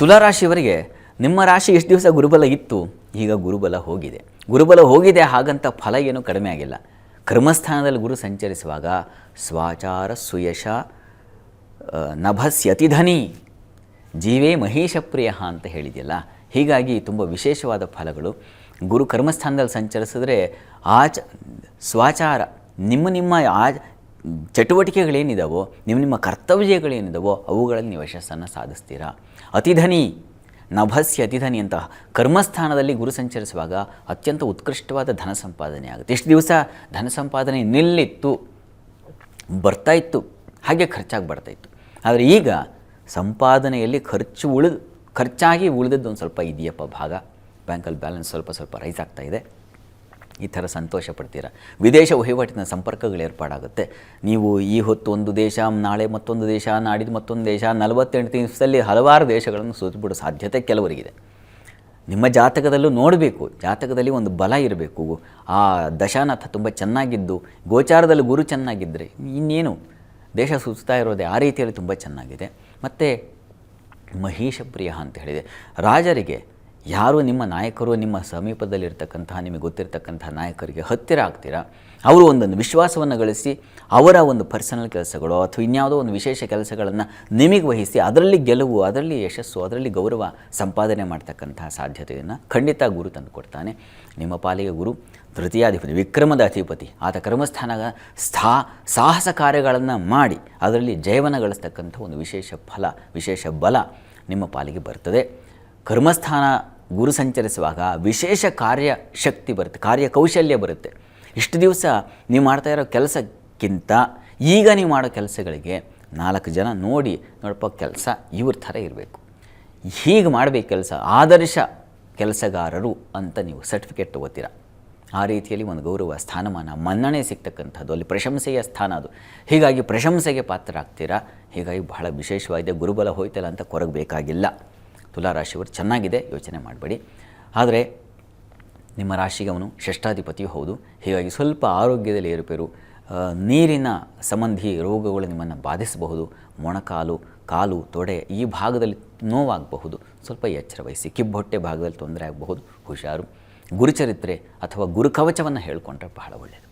ತುಲಾರಾಶಿಯವರಿಗೆ ನಿಮ್ಮ ರಾಶಿ ಎಷ್ಟು ದಿವಸ ಗುರುಬಲ ಇತ್ತು, ಈಗ ಗುರುಬಲ ಹೋಗಿದೆ. ಗುರುಬಲ ಹೋಗಿದೆ, ಹಾಗಂತ ಫಲ ಏನೂ ಕಡಿಮೆ ಆಗಿಲ್ಲ. ಕರ್ಮಸ್ಥಾನದಲ್ಲಿ ಗುರು ಸಂಚರಿಸುವಾಗ ಸ್ವಾಚಾರ ಸುಯಶ ನಭಸ್ಯತಿಧನಿ ಜೀವೇ ಮಹೇಶಪ್ರಿಯ ಅಂತ ಹೇಳಿದೆಯಲ್ಲ, ಹೀಗಾಗಿ ತುಂಬ ವಿಶೇಷವಾದ ಫಲಗಳು. ಗುರು ಕರ್ಮಸ್ಥಾನದಲ್ಲಿ ಸಂಚರಿಸಿದ್ರೆ ಸ್ವಾಚಾರ ನಿಮ್ಮ ಚಟುವಟಿಕೆಗಳೇನಿದಾವೋ, ನಿಮ್ಮ ಕರ್ತವ್ಯಗಳೇನಿದಾವೋ ಅವುಗಳಲ್ಲಿ ನೀವು ಯಶಸ್ಸನ್ನು ಸಾಧಿಸ್ತೀರಾ. ಅತಿಧನಿ ನಭಸ್ಯ ಅತಿಧನಿ ಅಂತ ಕರ್ಮಸ್ಥಾನದಲ್ಲಿ ಗುರು ಸಂಚರಿಸುವಾಗ ಅತ್ಯಂತ ಉತ್ಕೃಷ್ಟವಾದ ಧನ ಸಂಪಾದನೆ ಆಗುತ್ತೆ. ಇಷ್ಟು ದಿವಸ ಧನ ಸಂಪಾದನೆ ನಿಲ್ಲಿತ್ತು, ಬರ್ತಾಯಿತ್ತು, ಹಾಗೆ ಖರ್ಚಾಗಿ ಬರ್ತಾಯಿತ್ತು. ಆದರೆ ಈಗ ಸಂಪಾದನೆಯಲ್ಲಿ ಖರ್ಚಾಗಿ ಉಳಿದದ್ದು ಒಂದು ಸ್ವಲ್ಪ ಇದೆಯಪ್ಪ ಭಾಗ, ಬ್ಯಾಂಕಲ್ಲಿ ಬ್ಯಾಲೆನ್ಸ್ ಸ್ವಲ್ಪ ರೈಸ್ ಆಗ್ತಾಯಿದೆ. ಈ ಥರ ಸಂತೋಷ ಪಡ್ತೀರಾ. ವಿದೇಶ ವಹಿವಾಟಿನ ಸಂಪರ್ಕಗಳು ಏರ್ಪಾಡಾಗುತ್ತೆ. ನೀವು ಈ ಹೊತ್ತು ಒಂದು ದೇಶ, ನಾಳೆ ಮತ್ತೊಂದು ದೇಶ, ನಾಡಿದ್ದು ಮತ್ತೊಂದು ದೇಶ, 48 ದಿವಸದಲ್ಲಿ ಹಲವಾರು ದೇಶಗಳನ್ನು ಸುತ್ತಬಿಡೋ ಸಾಧ್ಯತೆ ಕೆಲವರಿಗಿದೆ. ನಿಮ್ಮ ಜಾತಕದಲ್ಲೂ ನೋಡಬೇಕು, ಜಾತಕದಲ್ಲಿ ಒಂದು ಬಲ ಇರಬೇಕು. ಆ ದಶಾನಾಥ ತುಂಬ ಚೆನ್ನಾಗಿದ್ದು, ಗೋಚಾರದಲ್ಲಿ ಗುರು ಚೆನ್ನಾಗಿದ್ದರೆ ಇನ್ನೇನು ದೇಶ ಸುತ್ತಾ ಇರೋದೇ ಆ ರೀತಿಯಲ್ಲಿ ತುಂಬ ಚೆನ್ನಾಗಿದೆ. ಮತ್ತು ಮಹೇಶಪ್ರಿಯ ಅಂತ ಹೇಳಿದೆ. ರಾಜರಿಗೆ ಯಾರು ನಿಮ್ಮ ನಾಯಕರು, ನಿಮ್ಮ ಸಮೀಪದಲ್ಲಿರ್ತಕ್ಕಂತಹ ನಿಮಗೆ ಗೊತ್ತಿರತಕ್ಕಂತಹ ನಾಯಕರಿಗೆ ಹತ್ತಿರ ಆಗ್ತೀರಾ, ಅವರು ಒಂದೊಂದು ವಿಶ್ವಾಸವನ್ನು ಗಳಿಸಿ ಅವರ ಒಂದು ಪರ್ಸನಲ್ ಕೆಲಸಗಳು ಅಥವಾ ಇನ್ಯಾವುದೋ ಒಂದು ವಿಶೇಷ ಕೆಲಸಗಳನ್ನು ನಿಮಗೆ ವಹಿಸಿ ಅದರಲ್ಲಿ ಗೆಲುವು, ಅದರಲ್ಲಿ ಯಶಸ್ಸು, ಅದರಲ್ಲಿ ಗೌರವ ಸಂಪಾದನೆ ಮಾಡ್ತಕ್ಕಂತಹ ಸಾಧ್ಯತೆಯನ್ನು ಖಂಡಿತ ಗುರು ತಂದು ಕೊಡ್ತಾನೆ. ನಿಮ್ಮ ಪಾಲಿಗೆ ಗುರು ತೃತೀಯಾಧಿಪತಿ, ವಿಕ್ರಮದ ಅಧಿಪತಿ. ಆತ ಕರ್ಮಸ್ಥಾನ ಸಾಹಸ ಕಾರ್ಯಗಳನ್ನು ಮಾಡಿ ಅದರಲ್ಲಿ ಜಯವನ್ನು ಗಳಿಸ್ತಕ್ಕಂಥ ಒಂದು ವಿಶೇಷ ಫಲ, ವಿಶೇಷ ಬಲ ನಿಮ್ಮ ಪಾಲಿಗೆ ಬರ್ತದೆ. ಕರ್ಮಸ್ಥಾನ ಗುರು ಸಂಚರಿಸುವಾಗ ವಿಶೇಷ ಕಾರ್ಯಶಕ್ತಿ ಬರುತ್ತೆ, ಕಾರ್ಯಕೌಶಲ್ಯ ಬರುತ್ತೆ. ಇಷ್ಟು ದಿವಸ ನೀವು ಮಾಡ್ತಾ ಇರೋ ಕೆಲಸಕ್ಕಿಂತ ಈಗ ನೀವು ಮಾಡೋ ಕೆಲಸಗಳಿಗೆ 4 ಜನ ನೋಡಪ್ಪ ಕೆಲಸ ಇವ್ರ ಥರ ಇರಬೇಕು, ಹೀಗೆ ಮಾಡಬೇಕು ಕೆಲಸ, ಆದರ್ಶ ಕೆಲಸಗಾರರು ಅಂತ ನೀವು ಸರ್ಟಿಫಿಕೇಟ್ ತೊಗೋತೀರ. ಆ ರೀತಿಯಲ್ಲಿ ಒಂದು ಗೌರವ, ಸ್ಥಾನಮಾನ, ಮನ್ನಣೆ ಸಿಗ್ತಕ್ಕಂಥದ್ದು, ಅಲ್ಲಿ ಪ್ರಶಂಸೆಯ ಸ್ಥಾನ ಅದು. ಹೀಗಾಗಿ ಪ್ರಶಂಸೆಗೆ ಪಾತ್ರರಾಗ್ತೀರಾ. ಹೀಗಾಗಿ ಬಹಳ ವಿಶೇಷವಾಗಿದೆ. ಗುರುಬಲ ಹೋಯ್ತಲ್ಲ ಅಂತ ಕೊರಗಬೇಕಾಗಿಲ್ಲ. ತುಲಾರಾಶಿಯವರು ಚೆನ್ನಾಗಿದೆ, ಯೋಚನೆ ಮಾಡಬೇಡಿ. ಆದರೆ ನಿಮ್ಮ ರಾಶಿಗೆ ಅವನು ಷಷ್ಠಾಧಿಪತಿಯೂ ಹೌದು. ಹೀಗಾಗಿ ಸ್ವಲ್ಪ ಆರೋಗ್ಯದಲ್ಲಿ ಏರುಪೇರು, ನೀರಿನ ಸಂಬಂಧಿ ರೋಗಗಳು ನಿಮ್ಮನ್ನು ಬಾಧಿಸಬಹುದು. ಮೊಣಕಾಲು, ಕಾಲು, ತೊಡೆ ಈ ಭಾಗದಲ್ಲಿ ನೋವಾಗಬಹುದು. ಸ್ವಲ್ಪ ಎಚ್ಚರ ವಹಿಸಿ. ಕಿಬ್ಬೊಟ್ಟೆ ಭಾಗದಲ್ಲಿ ತೊಂದರೆ ಆಗಬಹುದು, ಹುಷಾರು. ಗುರುಚರಿತ್ರೆ ಅಥವಾ ಗುರುಕವಚವನ್ನು ಹೇಳಿಕೊಂಡ್ರೆ ಬಹಳ ಒಳ್ಳೆಯದು.